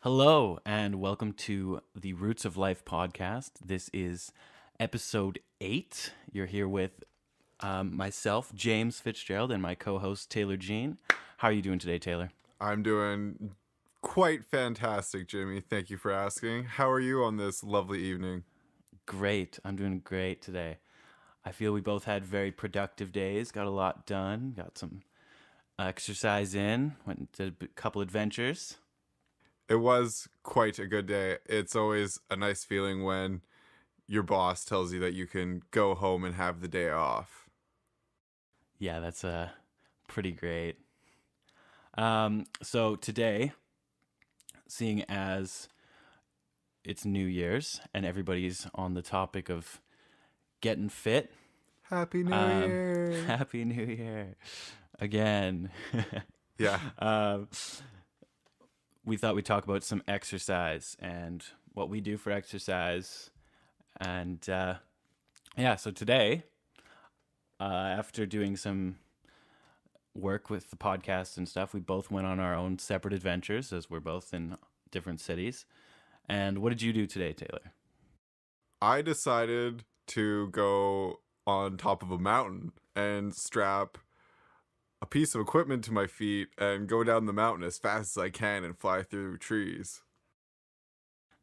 Hello, and welcome to the Roots of Life podcast. This is episode 8. You're here with myself, James Fitzgerald, and my co host, Taylor Jean. How are you doing today, Taylor? I'm doing quite fantastic, Jimmy. Thank you for asking. How are you on this lovely evening? Great. I'm doing great today. I feel we both had very productive days, got a lot done, got some exercise in, went and did a couple adventures. It was quite a good day. It's always a nice feeling when your boss tells you that you can go home and have the day off. Yeah, that's pretty great. So today, seeing as it's New Year's and everybody's on the topic of getting fit, Happy New Year! Happy New Year again. Yeah. We thought we'd talk about some exercise and what we do for exercise. And so today, after doing some work with the podcast and stuff, we both went on our own separate adventures as we're both in different cities. And what did you do today, Taylor? I decided to go on top of a mountain and strap a piece of equipment to my feet and go down the mountain as fast as I can and fly through trees.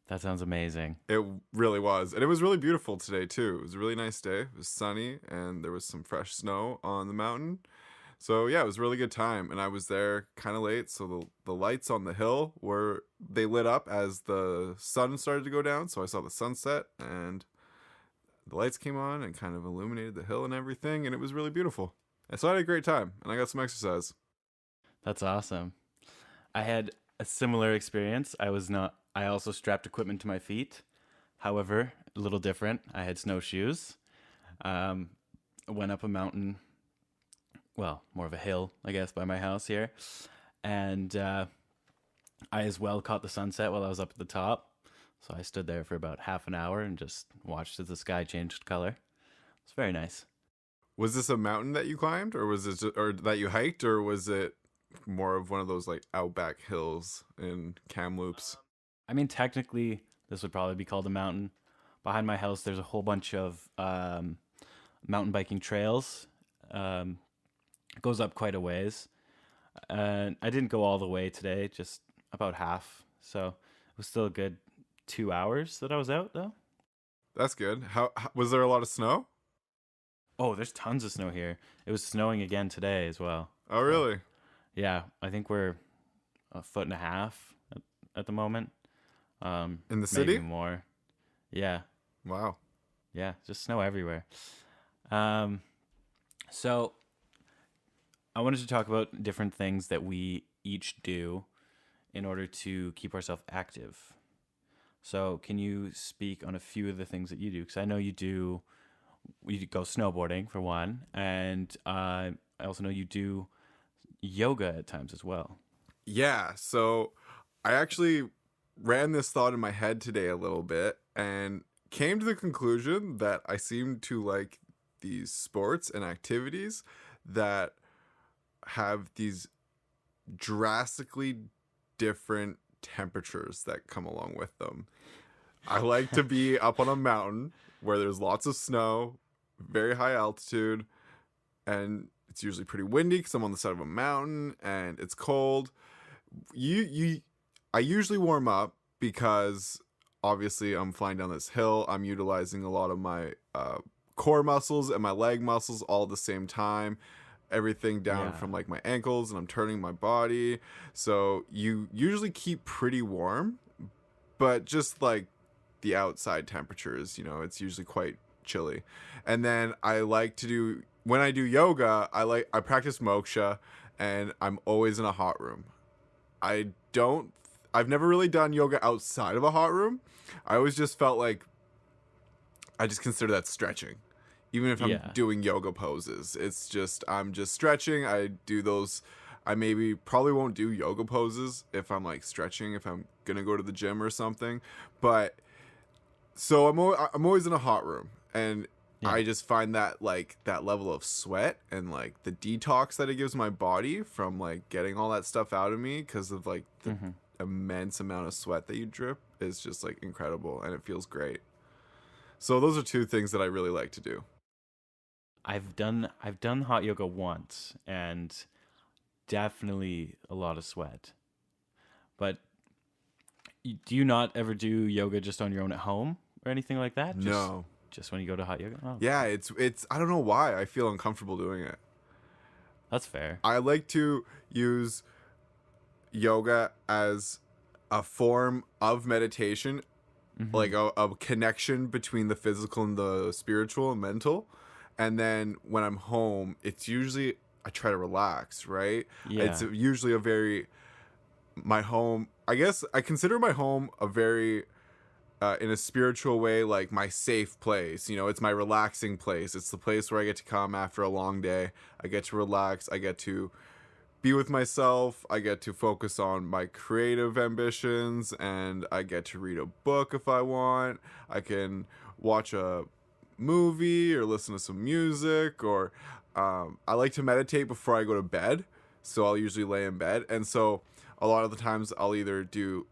That sounds amazing. It really was. And it was really beautiful today, too. It was a really nice day. It was sunny, and there was some fresh snow on the mountain. So, yeah, it was a really good time. And I was there kind of late, so the lights on the hill they lit up as the sun started to go down. So I saw the sunset, and the lights came on and kind of illuminated the hill and everything, and it was really beautiful. And so I had a great time, and I got some exercise. That's awesome. I had a similar experience. I also strapped equipment to my feet. However, a little different. I had snowshoes. Went up a mountain, well, more of a hill, I guess, by my house here. And I as well caught the sunset while I was up at the top. So I stood there for about half an hour and just watched as the sky changed color. It's very nice. Was this a mountain that you climbed, or or that you hiked, or was it more of one of those like outback hills in Kamloops? I mean, technically, this would probably be called a mountain. Behind my house, there's a whole bunch of mountain biking trails. It goes up quite a ways. I didn't go all the way today, just about half. So it was still a good 2 hours that I was out, though. That's good. How was there a lot of snow? Oh, there's tons of snow here. It was snowing again today as well. Oh, really? Yeah, I think we're 1.5 feet at the moment. In the Maybe city? more. Yeah, Wow. yeah, just snow everywhere. So I wanted to talk about different things that we each do in order to keep ourselves active. So can you speak on a few of the things that you do? Because I know you go snowboarding for one, and I also know you do yoga at times as well. Yeah, so I actually ran this thought in my head today a little bit and came to the conclusion that I seem to like these sports and activities that have these drastically different temperatures that come along with them. I like to be up on a mountain where there's lots of snow, very high altitude, and it's usually pretty windy because I'm on the side of a mountain and it's cold. I usually warm up because obviously I'm flying down this hill. I'm utilizing a lot of my core muscles and my leg muscles all at the same time. Everything down from like my ankles, and I'm turning my body. So you usually keep pretty warm, but just like the outside temperatures, it's usually quite chilly. And then I like to do, when I do yoga, I practice moksha, and I'm always in a hot room. I've never really done yoga outside of a hot room. I always just felt like I just consider that stretching. Even if I'm doing yoga poses, I'm just stretching. I do those. I probably won't do yoga poses if I'm like stretching, if I'm gonna go to the gym or something. But so I'm always in a hot room, and I just find that like that level of sweat and like the detox that it gives my body from like getting all that stuff out of me because of like the immense amount of sweat that you drip is just like incredible, and it feels great. So those are two things that I really like to do. I've done hot yoga once, and definitely a lot of sweat. But do you not ever do yoga just on your own at home or anything like that? No. Just when you go to hot yoga? Oh, Yeah, it's I don't know why I feel uncomfortable doing it. that's fair. I like to use yoga as a form of meditation, like a connection between the physical and the spiritual and mental. And then when I'm home, it's usually I try to relax, right? Yeah. It's usually a very my home. I guess I consider my home a very in a spiritual way, like my safe place. You know, it's my relaxing place. It's the place where I get to come after a long day. I get to relax. I get to be with myself. I get to focus on my creative ambitions, and I get to read a book if I want. I can watch a movie or listen to some music, or I like to meditate before I go to bed. So I'll usually lay in bed. And so a lot of the times I'll either do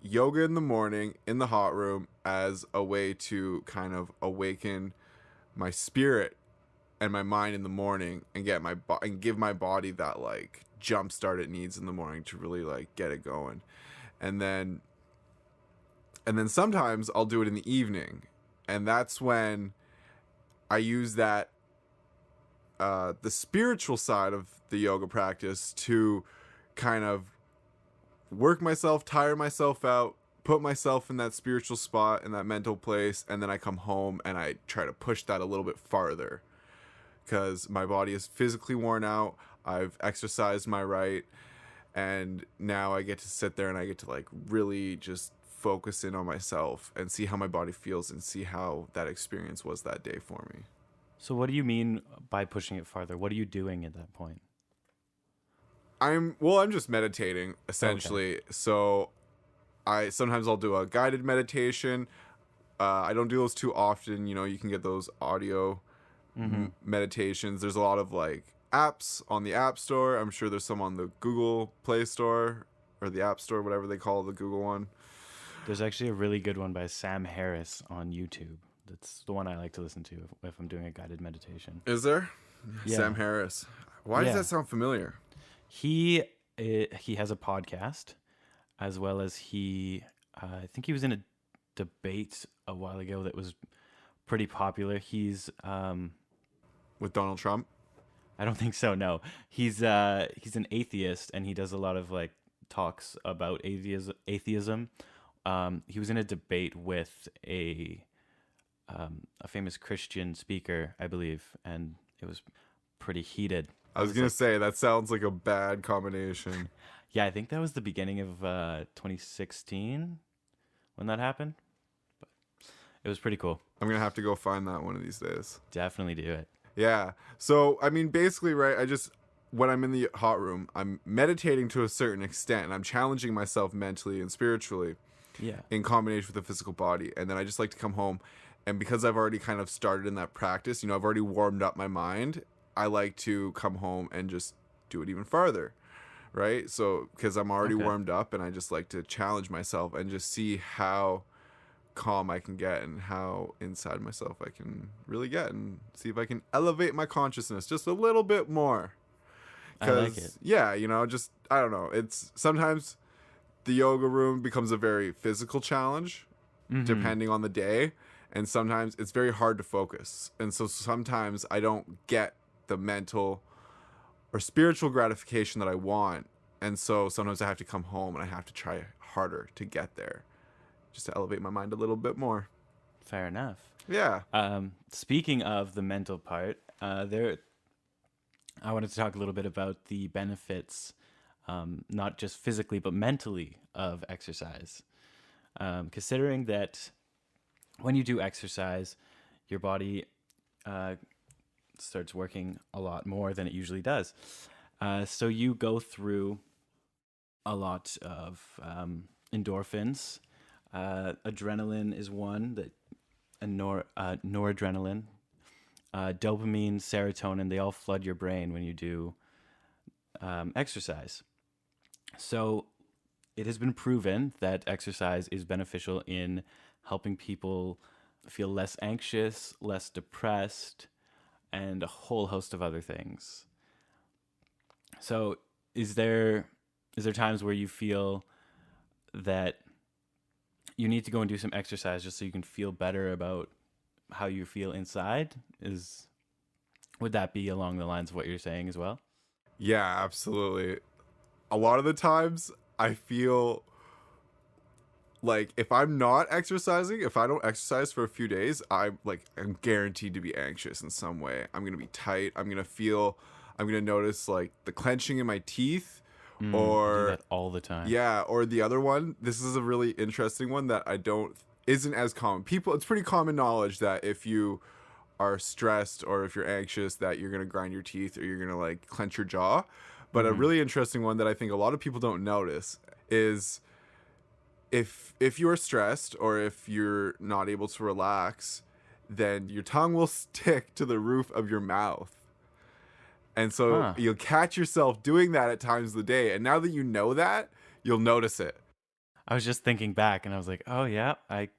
yoga in the morning in the hot room as a way to kind of awaken my spirit and my mind in the morning, and get and give my body that like jump start it needs in the morning to really like get it going. And then sometimes I'll do it in the evening, and that's when I use that the spiritual side of the yoga practice to kind of work myself, tire myself out, put myself in that spiritual spot, in that mental place, and then I come home and I try to push that a little bit farther because my body is physically worn out. I've exercised my right, and now I get to sit there and I get to like really just focus in on myself and see how my body feels and see how that experience was that day for me. So what do you mean by pushing it farther? What are you doing at that point? I'm just meditating essentially. Okay. So sometimes I'll do a guided meditation. I don't do those too often. You know, you can get those audio meditations. There's a lot of like apps on the App Store. I'm sure there's some on the Google Play Store or the App Store, whatever they call the Google one. There's actually a really good one by Sam Harris on YouTube. That's the one I like to listen to if I'm doing a guided meditation. Is there? Yeah. Sam Harris. Why does that sound familiar? He has a podcast, as well as I think he was in a debate a while ago that was pretty popular. He's with Donald Trump? I don't think so. No, he's an atheist, and he does a lot of like talks about atheism. He was in a debate with a famous Christian speaker, I believe, and it was pretty heated. I was going to say, that sounds like a bad combination. Yeah, I think that was the beginning of 2016 when that happened. But it was pretty cool. I'm going to have to go find that one of these days. Definitely do it. Yeah. So, I mean, basically, right, when I'm in the hot room, I'm meditating to a certain extent, and I'm challenging myself mentally and spiritually in combination with the physical body. And then I just like to come home, and because I've already kind of started in that practice, you know, I've already warmed up my mind, I like to come home and just do it even farther, right? So, because I'm already warmed up, and I just like to challenge myself and just see how calm I can get and how inside myself I can really get, and see if I can elevate my consciousness just a little bit more. I like it. Yeah, you know, just, I don't know. It's sometimes the yoga room becomes a very physical challenge depending on the day. And sometimes it's very hard to focus. And so sometimes I don't get the mental or spiritual gratification that I want. And so sometimes I have to come home and I have to try harder to get there, just to elevate my mind a little bit more. Fair enough. Yeah. Speaking of the mental part, I wanted to talk a little bit about the benefits, not just physically, but mentally, of exercise. Considering that when you do exercise, your body starts working a lot more than it usually does. So you go through a lot of endorphins. Adrenaline is one, and noradrenaline. Dopamine, serotonin, they all flood your brain when you do exercise. So it has been proven that exercise is beneficial in helping people feel less anxious, less depressed, and a whole host of other things. So, is there times where you feel that you need to go and do some exercise just so you can feel better about how you feel inside? Would that be along the lines of what you're saying as well? Yeah, absolutely. A lot of the times I feel like if I'm not exercising, if I don't exercise for a few days, I'm guaranteed to be anxious in some way. I'm going to be tight. I'm going to notice like the clenching in my teeth I do or that all the time. yeah, or the other one. This is a really interesting one that I don't isn't as common. It's pretty common knowledge that if you are stressed or if you're anxious that you're going to grind your teeth or you're going to like clench your jaw. But a really interesting one that I think a lot of people don't notice is if you're stressed or if you're not able to relax, then your tongue will stick to the roof of your mouth. And so Huh. you'll catch yourself doing that at times of the day. And now that you know that, you'll notice it. I was just thinking back and I was like, oh, yeah, I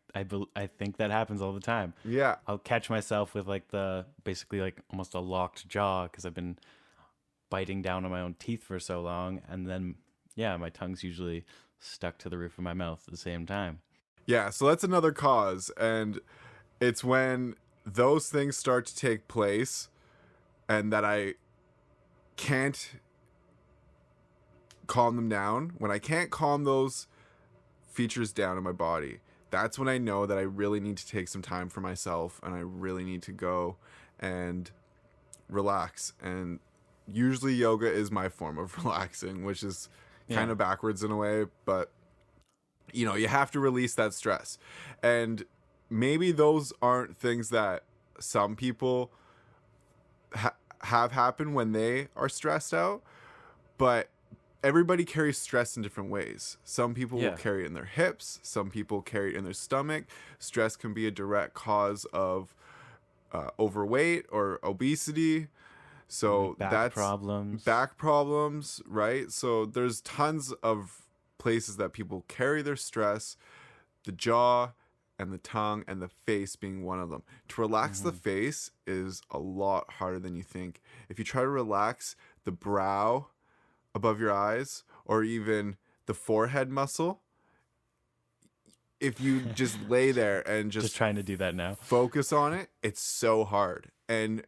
think that happens all the time. Yeah. I'll catch myself with like basically like almost a locked jaw because I've been biting down on my own teeth for so long. And then, yeah, my tongue's usually stuck to the roof of my mouth at the same time. Yeah. So that's another cause. And it's when those things start to take place and that I can't calm them down. When I can't calm those features down in my body, that's when I know that I really need to take some time for myself and I really need to go and relax. And usually yoga is my form of relaxing, which is kind of backwards in a way, but you have to release that stress. And maybe those aren't things that some people have happen when they are stressed out, but everybody carries stress in different ways. Some people will carry it in their hips, some people carry it in their stomach. Stress can be a direct cause of overweight or obesity. So Back problems, right? So there's tons of places that people carry their stress, the jaw and the tongue and the face being one of them. To relax the face is a lot harder than you think. If you try to relax the brow above your eyes or even the forehead muscle, if you just lay there and just trying to do that now, focus on it, it's so hard. And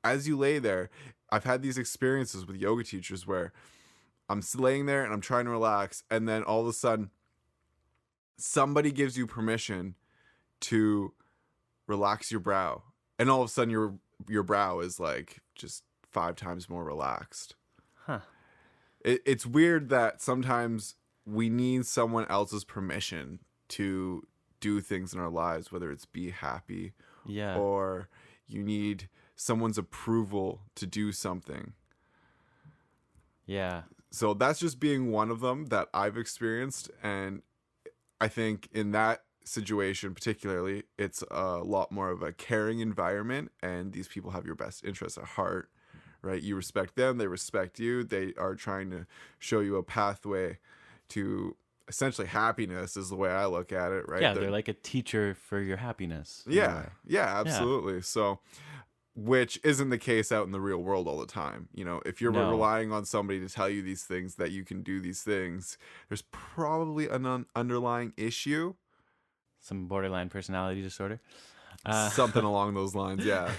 as you lay there, I've had these experiences with yoga teachers where I'm laying there and I'm trying to relax, and then all of a sudden somebody gives you permission to relax your brow, and all of a sudden your brow is like just 5 times more relaxed. It's weird that sometimes we need someone else's permission to do things in our lives, whether it's be happy or you need someone's approval to do something. Yeah. So that's just being one of them that I've experienced. And I think in that situation particularly, it's a lot more of a caring environment, and these people have your best interests at heart, right? You respect them, they respect you. They are trying to show you a pathway to essentially happiness is the way I look at it, right? Yeah, they're like a teacher for your happiness. Yeah, absolutely. So, which isn't the case out in the real world all the time. If you're relying on somebody to tell you these things, that you can do these things, there's probably an underlying issue. Some borderline personality disorder. Something along those lines, yeah.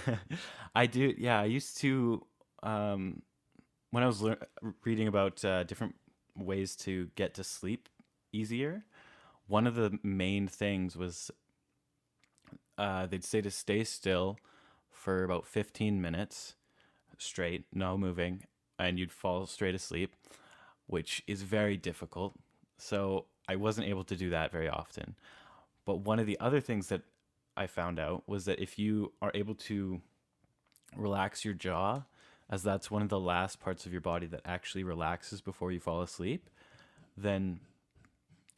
I do, yeah. I used to, when I was reading about different ways to get to sleep easier, one of the main things was they'd say to stay still for about 15 minutes straight, no moving, and you'd fall straight asleep, which is very difficult. So I wasn't able to do that very often. But one of the other things that I found out was that if you are able to relax your jaw, as that's one of the last parts of your body that actually relaxes before you fall asleep, then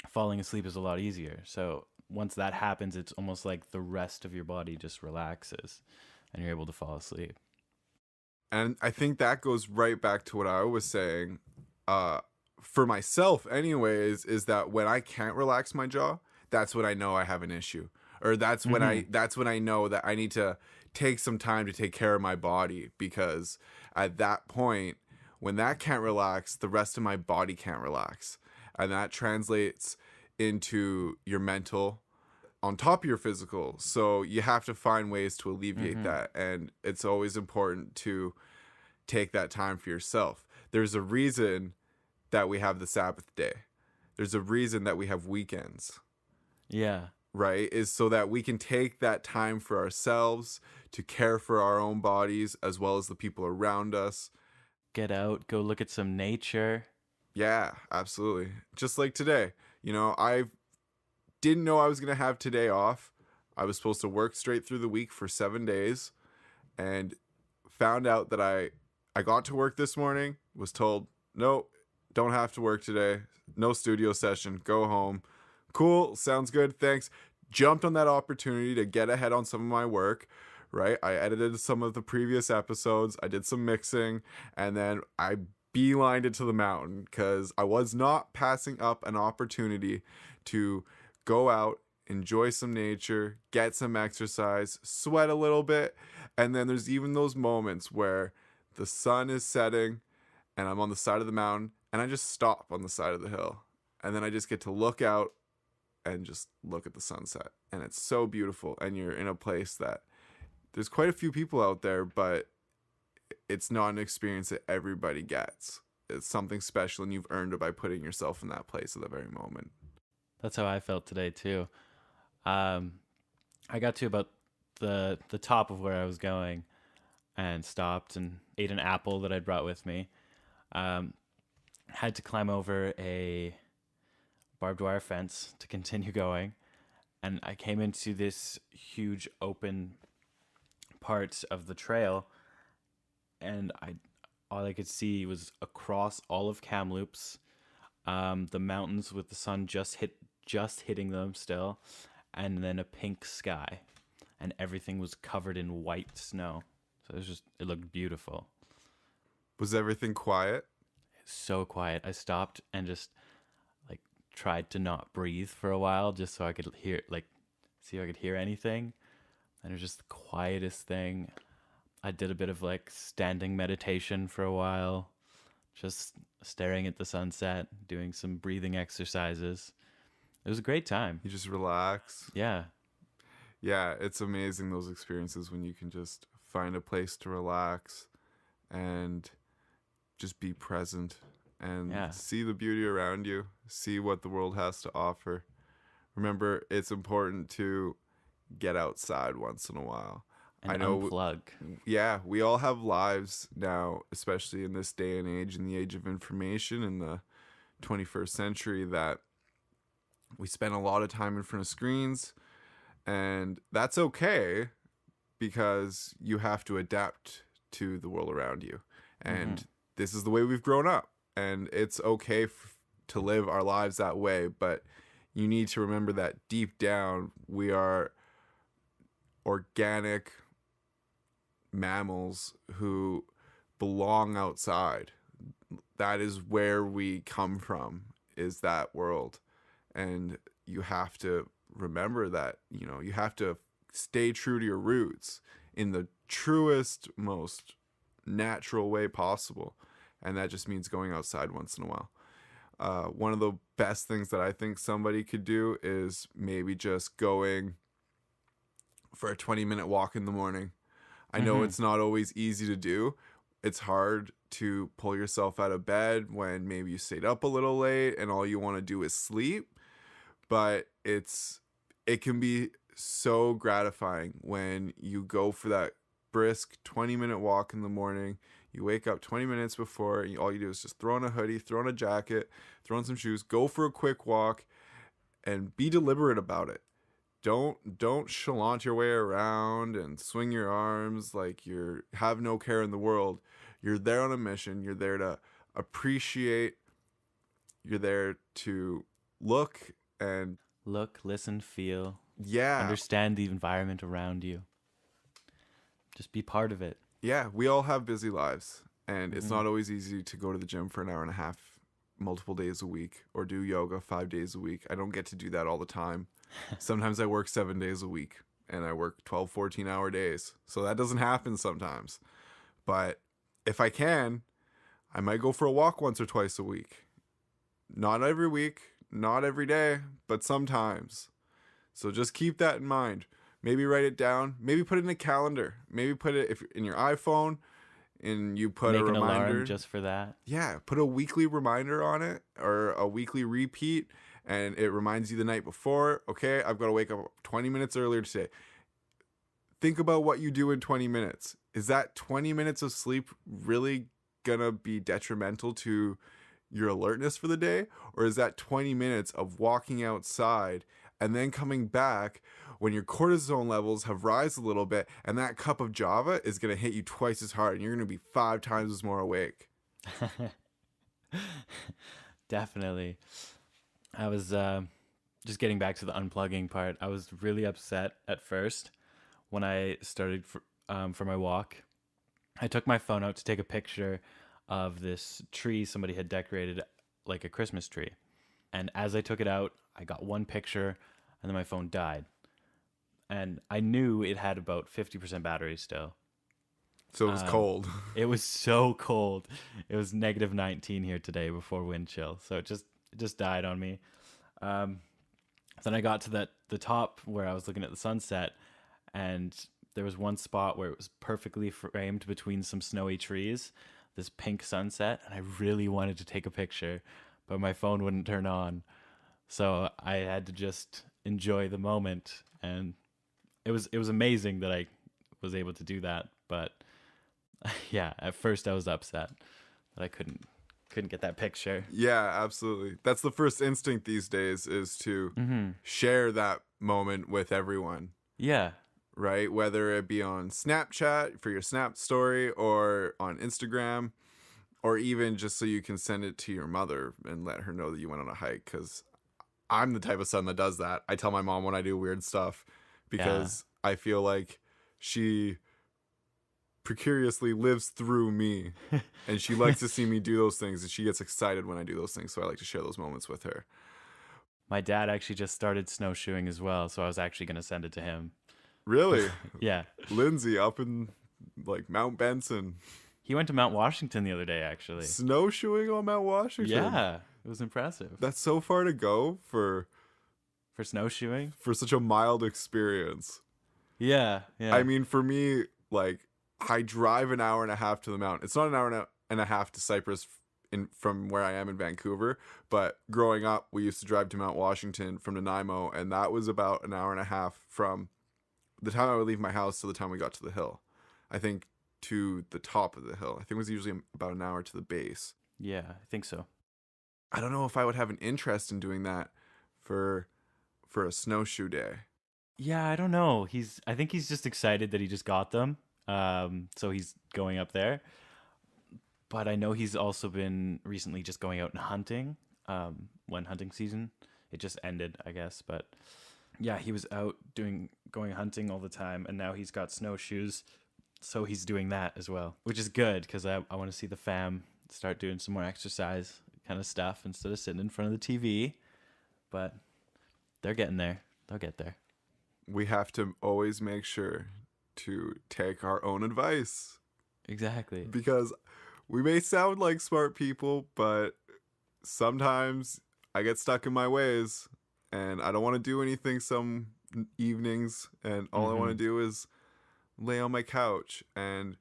falling asleep is a lot easier. So once that happens, it's almost like the rest of your body just relaxes and you're able to fall asleep. And I think that goes right back to what I was saying. for myself anyways, is that when I can't relax my jaw, that's when I know I have an issue. Or that's when I know that I need to take some time to take care of my body, because at that point, when that can't relax, the rest of my body can't relax. And that translates into your mental on top of your physical. So you have to find ways to alleviate that. And it's always important to take that time for yourself. There's a reason that we have the Sabbath day. There's a reason that we have weekends. Yeah. Right? Is so that we can take that time for ourselves to care for our own bodies as well as the people around us. Get out, go look at some nature. Yeah, absolutely. Just like today. I didn't know I was going to have today off. I was supposed to work straight through the week for 7 days, and found out that I got to work this morning, was told, no, don't have to work today. No studio session. Go home. Cool. Sounds good. Thanks. Jumped on that opportunity to get ahead on some of my work, right? I edited some of the previous episodes. I did some mixing, and then I beelined it to the mountain because I was not passing up an opportunity to go out, enjoy some nature, get some exercise, sweat a little bit. And then there's even those moments where the sun is setting and I'm on the side of the mountain and I just stop on the side of the hill. And then I just get to look out and just look at the sunset. And it's so beautiful. And you're in a place that there's quite a few people out there, but it's not an experience that everybody gets. It's something special, and you've earned it by putting yourself in that place at the very moment. That's how I felt today too. I got to about the top of where I was going and stopped and ate an apple that I'd brought with me. Had to climb over a barbed wire fence to continue going, and I came into this huge open part of the trail, and all I could see was across all of Kamloops, the mountains with the sun just hitting them still, and then a pink sky, and everything was covered in white snow. So it looked beautiful. Was everything quiet? So quiet. I stopped and just tried to not breathe for a while, just so I could see if I could hear anything. And it was just the quietest thing. I did a bit of standing meditation for a while, just staring at the sunset, doing some breathing exercises. It was a great time. You just relax. Yeah. Yeah, it's amazing, those experiences when you can just find a place to relax and just be present and see the beauty around you, see what the world has to offer. Remember, it's important to get outside once in a while. And I know, unplug. Yeah, we all have lives now, especially in this day and age, in the age of information, in the 21st century, that we spend a lot of time in front of screens, and that's okay because you have to adapt to the world around you. And this is the way we've grown up, and it's okay to live our lives that way, but you need to remember that deep down we are organic mammals who belong outside. That is where we come from, is that world. And you have to remember that, you have to stay true to your roots in the truest, most natural way possible. And that just means going outside once in a while. One of the best things that I think somebody could do is maybe just going for a 20-minute walk in the morning. I know it's not always easy to do. It's hard to pull yourself out of bed when maybe you stayed up a little late and all you want to do is sleep. But it can be so gratifying when you go for that brisk 20-minute walk in the morning. You wake up 20 minutes before, and all you do is just throw on a hoodie, throw on a jacket, throw on some shoes, go for a quick walk, and be deliberate about it. Don't chalant your way around and swing your arms like you have no care in the world. You're there on a mission. You're there to appreciate. You're there to look, listen, feel. Yeah. Understand the environment around you. Just be part of it. Yeah, we all have busy lives, and it's not always easy to go to the gym for an hour and a half multiple days a week or do yoga 5 days a week. I don't get to do that all the time. Sometimes I work 7 days a week and I work 12, 14-hour days. So that doesn't happen sometimes. But if I can, I might go for a walk once or twice a week. Not every week, not every day, but sometimes. So just keep that in mind. Maybe write it down. Maybe put it in a calendar. Maybe put it in your iPhone and you put Make a an reminder. alarm just for that. Yeah, put a weekly reminder on it or a weekly repeat, and it reminds you the night before, okay, I've got to wake up 20 minutes earlier today. Think about what you do in 20 minutes. Is that 20 minutes of sleep really gonna be detrimental to your alertness for the day? Or is that 20 minutes of walking outside and then coming back when your cortisol levels have rise a little bit and that cup of Java is going to hit you twice as hard and you're going to be 5 times as more awake? Definitely. I was just getting back to the unplugging part. I was really upset at first when I started for my walk. I took my phone out to take a picture of this tree somebody had decorated like a Christmas tree. And as I took it out, I got one picture and then my phone died. And I knew it had about 50% battery still. So it was cold. It was so cold. It was -19 here today before wind chill. So it just died on me. Then I got to the top where I was looking at the sunset, and there was one spot where it was perfectly framed between some snowy trees, this pink sunset, and I really wanted to take a picture, but my phone wouldn't turn on. So I had to just enjoy the moment, and it was amazing that I was able to do that. But yeah, at first I was upset that I couldn't get that picture. Yeah, absolutely. That's the first instinct these days, is to share that moment with everyone. Yeah. Right? Whether it be on Snapchat for your Snap story or on Instagram, or even just so you can send it to your mother and let her know that you went on a hike. Because I'm the type of son that does that. I tell my mom when I do weird stuff because I feel like she precariously lives through me and she likes to see me do those things, and she gets excited when I do those things. So I like to share those moments with her. My dad actually just started snowshoeing as well, so I was actually going to send it to him. Really? Yeah. Lindsay up in like Mount Benson. He went to Mount Washington the other day, actually. Snowshoeing on Mount Washington? Yeah, it was impressive. That's so far to go for snowshoeing? For such a mild experience. Yeah. I mean, for me, like, I drive an hour and a half to the mountain. It's not an hour and a half to Cypress from where I am in Vancouver, but growing up, we used to drive to Mount Washington from Nanaimo, and that was about an hour and a half from the time I would leave my house to the time we got to the hill. I think to the top of the hill. I think it was usually about an hour to the base. Yeah, I think so. I don't know if I would have an interest in doing that for a snowshoe day. Yeah, I don't know. I think he's just excited that he just got them. So he's going up there. But I know he's also been recently just going out and hunting. When hunting season, it just ended, I guess. But yeah, he was out going hunting all the time, and now he's got snowshoes. So he's doing that as well, which is good because I want to see the fam start doing some more exercise kind of stuff instead of sitting in front of the TV. But they're getting there. They'll get there. We have to always make sure to take our own advice. Exactly. Because we may sound like smart people, but sometimes I get stuck in my ways and I don't want to do anything some evenings, and all I want to do is lay on my couch and,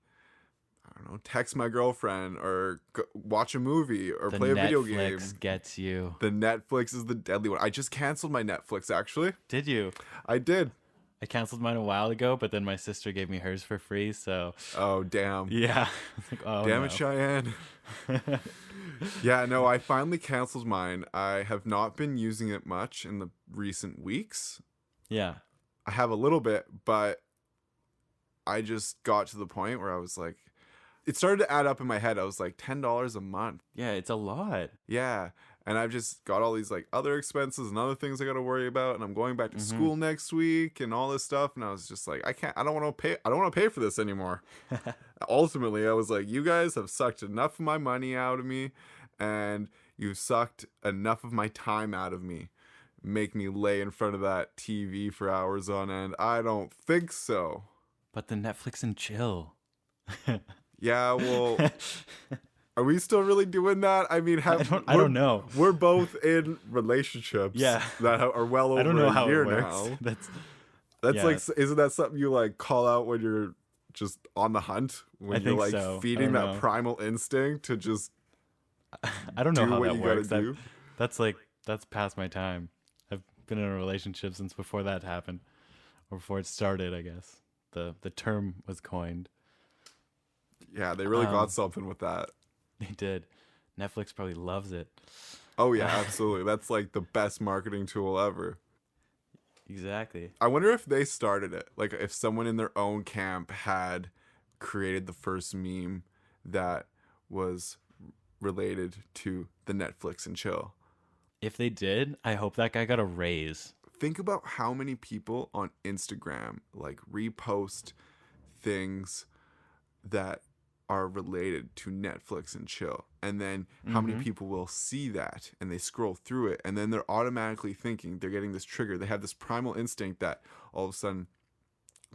I don't know, text my girlfriend or watch a movie or play a video game. Netflix gets you. The Netflix is the deadly one. I just canceled my Netflix, actually. Did you? I did. I canceled mine a while ago, but then my sister gave me hers for free, so... Oh, damn. Yeah. Like, oh, damn it, Cheyenne. Yeah, no, I finally canceled mine. I have not been using it much in the recent weeks. Yeah. I have a little bit, but I just got to the point where I was like... It started to add up in my head. I was like, $10 a month. Yeah, it's a lot. Yeah. And I've just got all these like other expenses and other things I got to worry about. And I'm going back to school next week and all this stuff. And I was just like, I don't want to pay for this anymore. Ultimately, I was like, you guys have sucked enough of my money out of me. And You've sucked enough of my time out of me. Make me lay in front of that TV for hours on end. I don't think so. But the Netflix and chill. Yeah, well, are we still really doing that? I mean, I don't know. We're both in relationships Yeah. that are well I don't over know a how year it works. now. Yeah. That's like, isn't that something you like call out when you're just on the hunt? When I you're think like so. I feeding don't that know. primal instinct to just I don't know do how what that you gotta works. do? That's past my time. I've been in a relationship since before that happened, or before it started. I guess the term was coined. Yeah, they really got Um, something with that. They did. Netflix probably loves it. Oh yeah, absolutely. That's like the best marketing tool ever. Exactly. I wonder if they started it. Like if someone in their own camp had created the first meme that was related to the Netflix and chill. If they did, I hope that guy got a raise. Think about how many people on Instagram like repost things that are related to Netflix and chill. And then how many people will see that and they scroll through it and then they're automatically thinking, they're getting this trigger. They have this primal instinct that all of a sudden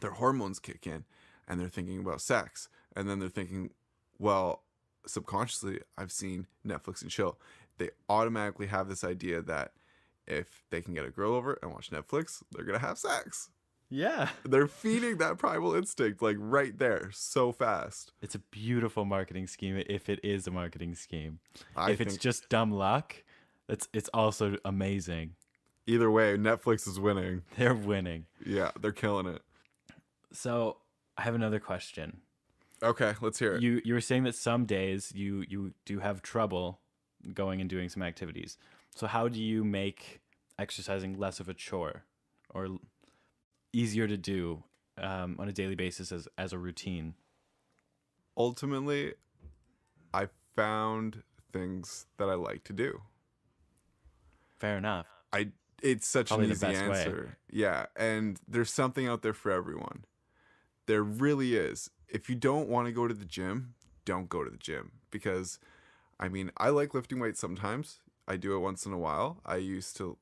their hormones kick in and they're thinking about sex. And then they're thinking, well, subconsciously, I've seen Netflix and chill. They automatically have this idea that if they can get a girl over and watch Netflix, they're going to have sex. Yeah. They're feeding that primal instinct like right there so fast. It's a beautiful marketing scheme if it is a marketing scheme. I If it's think just dumb luck, it's also amazing. either way, Netflix is winning. They're winning. Yeah, they're killing it. So I have another question. Okay, let's hear it. You were saying that some days you do have trouble going and doing some activities. So how do you make exercising less of a chore or easier to do on a daily basis as a routine? Ultimately, I found things that I like to do. Fair enough. It's such Probably an the easy best way. answer. Yeah, and there's something out there for everyone. There really is. If you don't want to go to the gym, don't go to the gym because I mean, I like lifting weights sometimes. I do it once in a while. I used to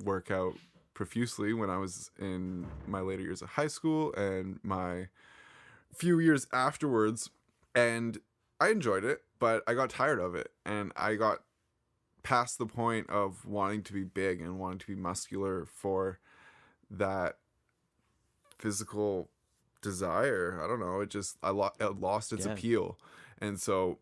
work out profusely when I was in my later years of high school and my few years afterwards, and I enjoyed it, but I got tired of it and I got past the point of wanting to be big and wanting to be muscular for that physical desire. I don't know, it lost its Yeah. appeal. And so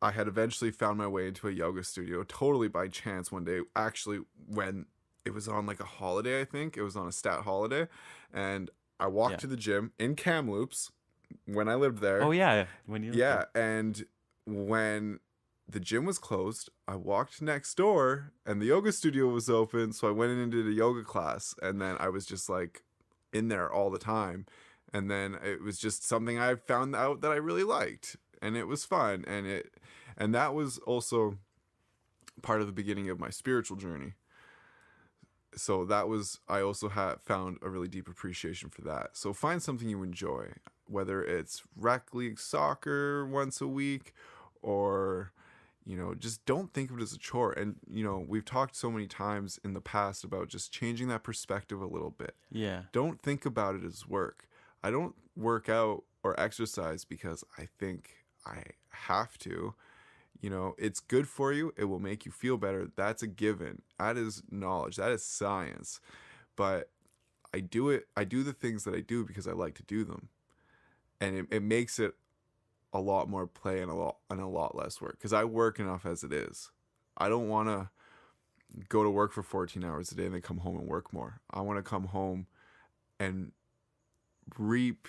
I had eventually found my way into a yoga studio totally by chance one day, actually when it was on like a holiday. I think it was on a stat holiday, and I walked Yeah. to the gym in Kamloops when I lived there. Oh yeah, when you Yeah, and when the gym was closed, I walked next door and the yoga studio was open, so I went in and did a yoga class, and then I was just like in there all the time. And then it was just something I found out that I really liked, and it was fun, and that was also part of the beginning of my spiritual journey. So that was, I also found a really deep appreciation for that. So find something you enjoy, whether it's rec league soccer once a week, or just don't think of it as a chore. And we've talked so many times in the past about just changing that perspective a little bit. Yeah. Don't think about it as work. I don't work out or exercise because I think I have to. It's good for you. It will make you feel better. That's a given. That is knowledge. That is science. But I do the things that I do because I like to do them. And it makes it a lot more play and a lot less work. Because I work enough as it is. I don't want to go to work for 14 hours a day and then come home and work more. I want to come home and reap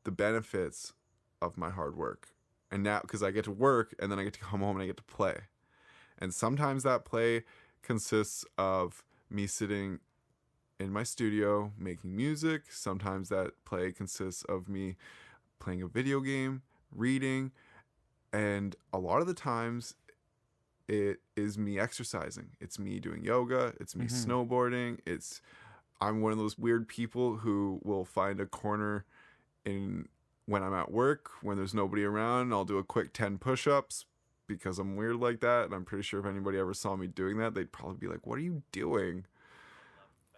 the benefits of my hard work. And now, because I get to work and then I get to come home and I get to play. And sometimes that play consists of me sitting in my studio making music. Sometimes that play consists of me playing a video game, reading. And a lot of the times it is me exercising. It's me doing yoga. It's me snowboarding. I'm one of those weird people who will find a corner when I'm at work, when there's nobody around. I'll do a quick 10 push-ups, because I'm weird like that. And I'm pretty sure if anybody ever saw me doing that, they'd probably be like, what are you doing?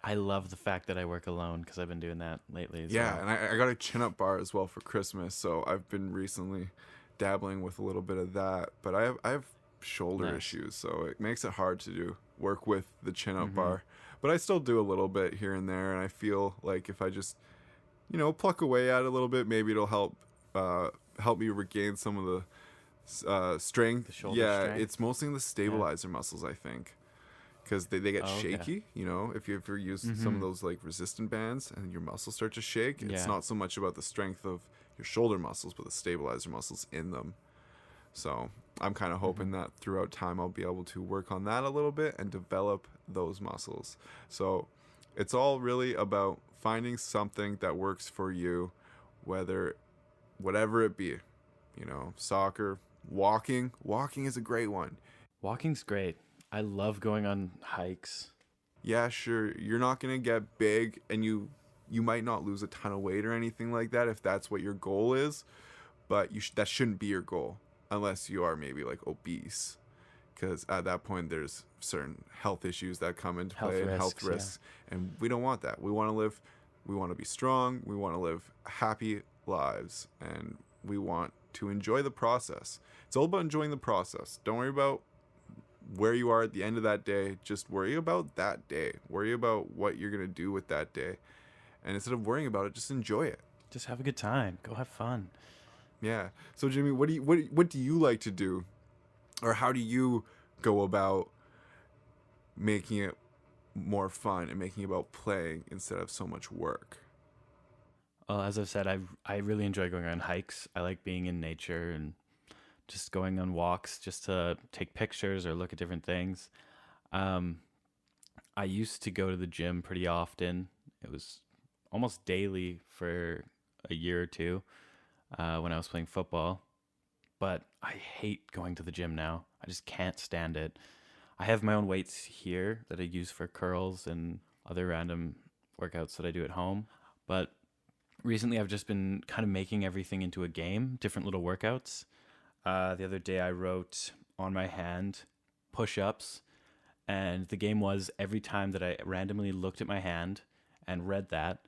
I love the fact that I work alone because I've been doing that lately as Yeah, well. and I got a chin-up bar as well for Christmas, so I've been recently dabbling with a little bit of that. But I have shoulder Nice. issues, so it makes it hard to do work with the chin-up Mm-hmm. bar. But I still do a little bit here and there, and I feel like if I just, pluck away at it a little bit, maybe it'll help me regain some of the strength. The shoulder Yeah, strength. it's mostly in the Yeah. stabilizer muscles, I think, because they get Oh, okay. shaky. If you ever use some of Mm-hmm. those like resistant bands and your muscles start to shake, it's Yeah. not so much about the strength of your shoulder muscles, but the stabilizer muscles in them. So I'm kind of hoping Mm-hmm. that throughout time I'll be able to work on that a little bit and develop those muscles. So it's all really about finding something that works for you, whatever it be. Soccer, walking. Walking is a great one. Walking's great. I love going on hikes. Yeah, sure, you're not gonna get big, and you might not lose a ton of weight or anything like that if that's what your goal is, but that shouldn't be your goal unless you are maybe like obese, because at that point there's certain health issues that come into Health play and health risks, yeah. risks, and we don't want that. We want to be strong, we want to live happy lives, and we want to enjoy the process. It's all about enjoying the process. Don't worry about where you are at the end of that day. Just worry about that day. Worry about what you're going to do with that day, and instead of worrying about it, just enjoy it. Just have a good time. Go have fun. Yeah. So Jimmy, what do you like to do, or how do you go about making it more fun and making it about playing instead of so much work? Well, as I've said, I really enjoy going on hikes. I like being in nature and just going on walks just to take pictures or look at different things. Um, I used to go to the gym pretty often. It was almost daily for a year or two when I was playing football. But I hate going to the gym now. I just can't stand it. I have my own weights here that I use for curls and other random workouts that I do at home. But recently I've just been kind of making everything into a game, different little workouts. The other day I wrote on my hand push-ups, and the game was every time that I randomly looked at my hand and read that,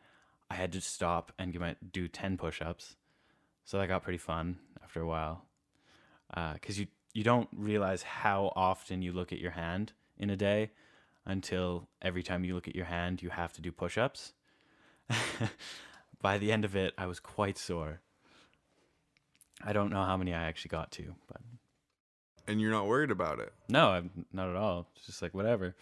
I had to stop and do 10 push-ups. So that got pretty fun after a while. Because you don't realize how often you look at your hand in a day until every time you look at your hand, you have to do push-ups. By the end of it, I was quite sore. I don't know how many I actually got to, but And you're not worried about it, no, I'm not at all. It's just like whatever.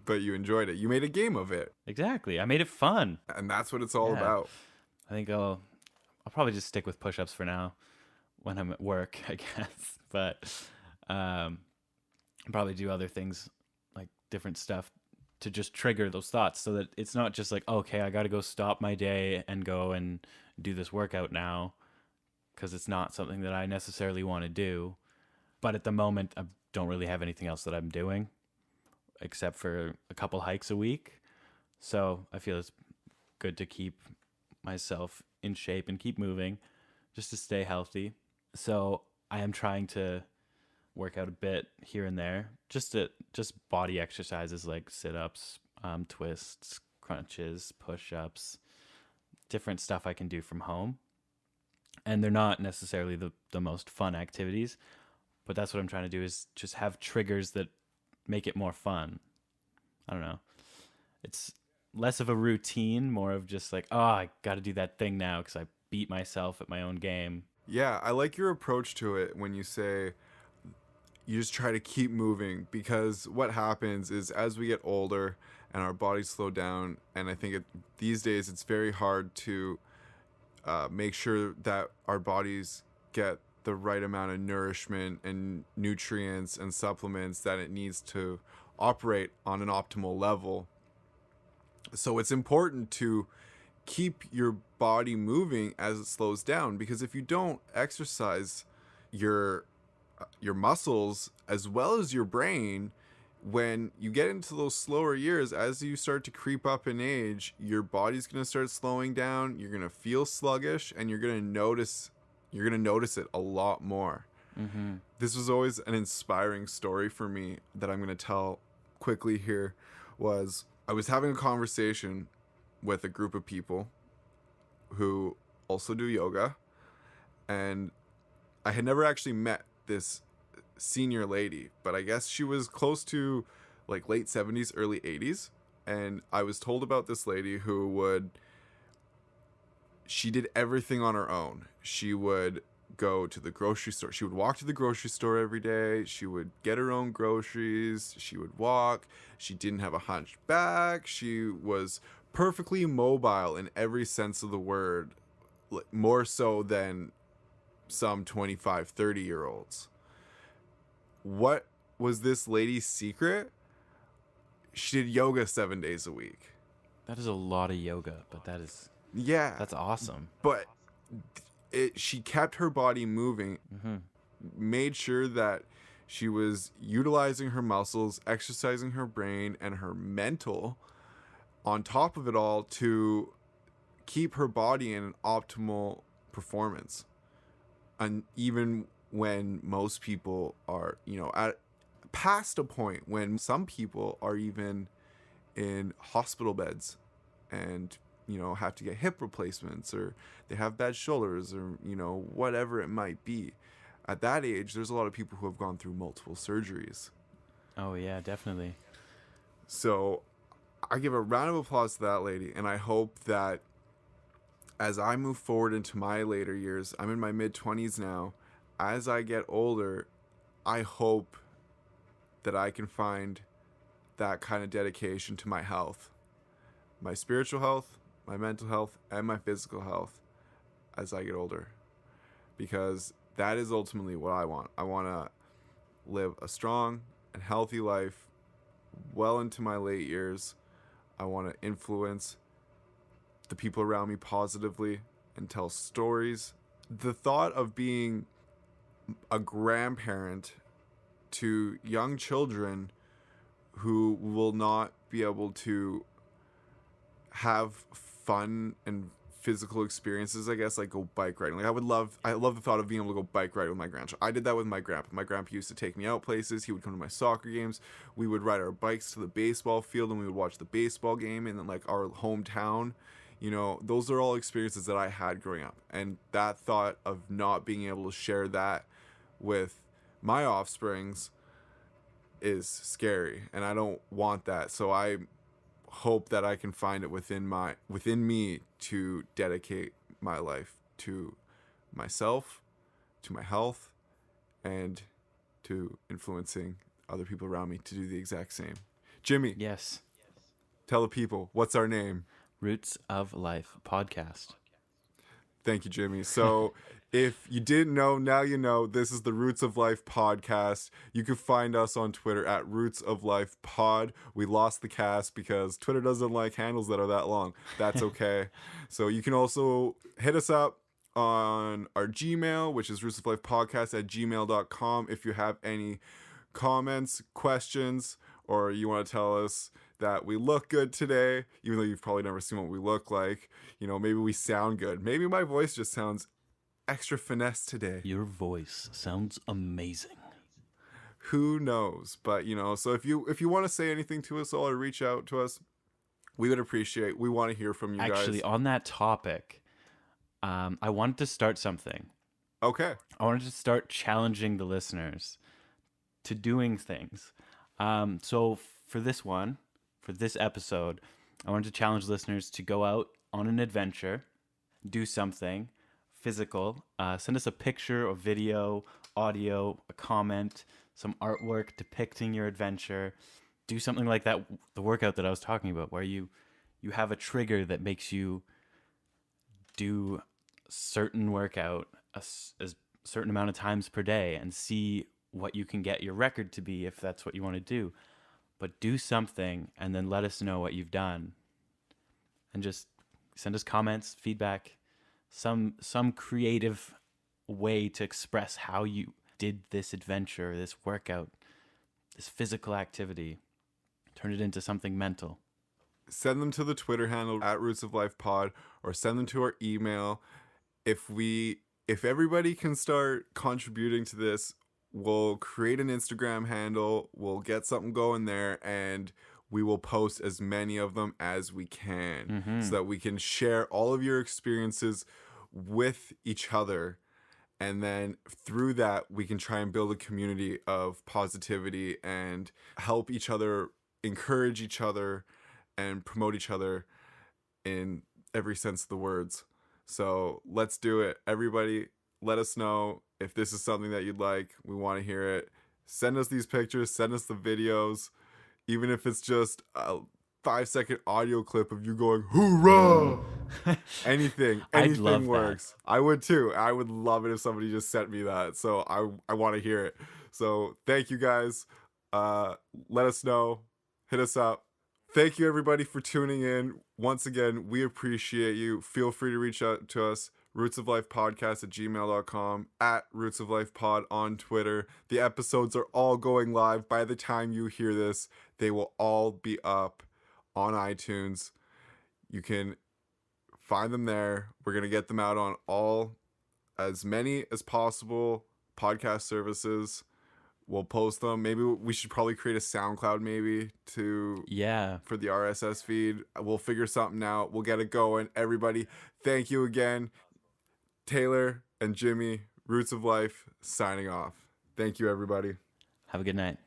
but you enjoyed it. You made a game of it, Exactly. I made it fun. and that's what it's all Yeah. about. I think I'll probably just stick with push-ups for now when I'm at work, I guess. But I'll probably do other things like different stuff to just trigger those thoughts so that it's not just like, okay, I got to go stop my day and go and do this workout now, because it's not something that I necessarily want to do. But at the moment, I don't really have anything else that I'm doing except for a couple hikes a week. So I feel it's good to keep myself in shape and keep moving just to stay healthy. So I am trying to work out a bit here and there, just body exercises like sit-ups, twists, crunches, push-ups, different stuff I can do from home. And they're not necessarily the most fun activities, but that's what I'm trying to do, is just have triggers that make it more fun. I don't know. It's less of a routine, more of just like, oh, I got to do that thing now because I beat myself at my own game. Yeah, I like your approach to it when you say you just try to keep moving, because what happens is as we get older and our bodies slow down, and I think these days it's very hard to make sure that our bodies get the right amount of nourishment and nutrients and supplements that it needs to operate on an optimal level. So it's important to keep your body moving as it slows down, because if you don't exercise your muscles as well as your brain, when you get into those slower years, as you start to creep up in age, your body's going to start slowing down, you're going to feel sluggish, and you're going to notice it a lot more. Mm-hmm. This was always an inspiring story for me that I'm going to tell quickly here. Was I was having a conversation with a group of people who also do yoga, and I had never actually met this senior lady, but I guess she was close to like late 70s, early 80s. And I was told about this lady who she did everything on her own. She would go to the grocery store. She would walk to the grocery store every day. She would get her own groceries. She would walk. She didn't have a hunched back. She was perfectly mobile in every sense of the word, more so than some 25, 30-year-olds. What was this lady's secret? She did yoga 7 days a week. That is a lot of yoga, but that's awesome. But she kept her body moving, Mm-hmm. made sure that she was utilizing her muscles, exercising her brain and her mental on top of it all to keep her body in an optimal performance. And even when most people are, at past a point when some people are even in hospital beds and, have to get hip replacements, or they have bad shoulders, or, whatever it might be. At that age, there's a lot of people who have gone through multiple surgeries. Oh, yeah, definitely. So I give a round of applause to that lady, and I hope that as I move forward into my later years, I'm in my mid-20s now, as I get older, I hope that I can find that kind of dedication to my health, my spiritual health, my mental health, and my physical health as I get older. Because that is ultimately what I want. I want to live a strong and healthy life well into my late years. I want to influence the people around me positively and tell stories. The thought of being a grandparent to young children who will not be able to have fun and physical experiences, I guess, like go bike riding. Like I love the thought of being able to go bike ride with my grandchild. I did that with my grandpa. My grandpa used to take me out places. He would come to my soccer games. We would ride our bikes to the baseball field and we would watch the baseball game in like our hometown. Those are all experiences that I had growing up. And that thought of not being able to share that with my offsprings is scary, and I don't want that. So I hope that I can find it within me to dedicate my life to myself, to my health, and to influencing other people around me to do the exact same. Jimmy, Yes. tell the people, what's our name? Roots of Life Podcast. Thank you, Jimmy. So if you didn't know, now you know. This is the Roots of Life podcast. You can find us on Twitter at Roots of Life Pod. We lost the cast because Twitter doesn't like handles that are that long. That's okay. So you can also hit us up on our Gmail, which is rootsoflifepodcast@gmail.com. If you have any comments, questions, or you want to tell us that we look good today, even though you've probably never seen what we look like. Maybe we sound good. Maybe my voice just sounds extra finesse today. Your voice sounds amazing. Who knows? But, so if you want to say anything to us all or reach out to us, we would appreciate. We want to hear from you guys. Actually, on that topic, I wanted to start something. Okay. I wanted to start challenging the listeners to doing things. So for this episode, I wanted to challenge listeners to go out on an adventure, do something physical, send us a picture, a video, audio, a comment, some artwork depicting your adventure. Do something like that, the workout that I was talking about, where you have a trigger that makes you do certain workout a certain amount of times per day and see what you can get your record to be if that's what you want to do. But do something and then let us know what you've done. And just send us comments, feedback, some creative way to express how you did this adventure, this workout, this physical activity. Turn it into something mental. Send them to the Twitter handle at Roots of Life Pod, or send them to our email. If we if everybody can start contributing to this, we'll create an Instagram handle, we'll get something going there, and we will post as many of them as we can so that we can share all of your experiences with each other. And then through that, we can try and build a community of positivity and help each other, encourage each other, and promote each other in every sense of the words. So let's do it. Everybody, let us know if this is something that you'd like. We want to hear it. Send us these pictures, send us the videos, even if it's just a 5-second audio clip of you going, hoorah! Anything I'd love works. I would too. I would love it if somebody just sent me that. So I want to hear it. So thank you guys. Let us know. Hit us up. Thank you everybody for tuning in. Once again, we appreciate you. Feel free to reach out to us. rootsoflifepodcast@gmail.com, @rootsoflifepod on Twitter. The episodes are all going live. By the time you hear this, they will all be up on iTunes. You can find them there. We're going to get them out on as many as possible podcast services. We'll post them. Maybe we should probably create a SoundCloud for the RSS feed. We'll figure something out. We'll get it going. Everybody, thank you again. Taylor and Jimmy, Roots of Life, signing off. Thank you, everybody. Have a good night.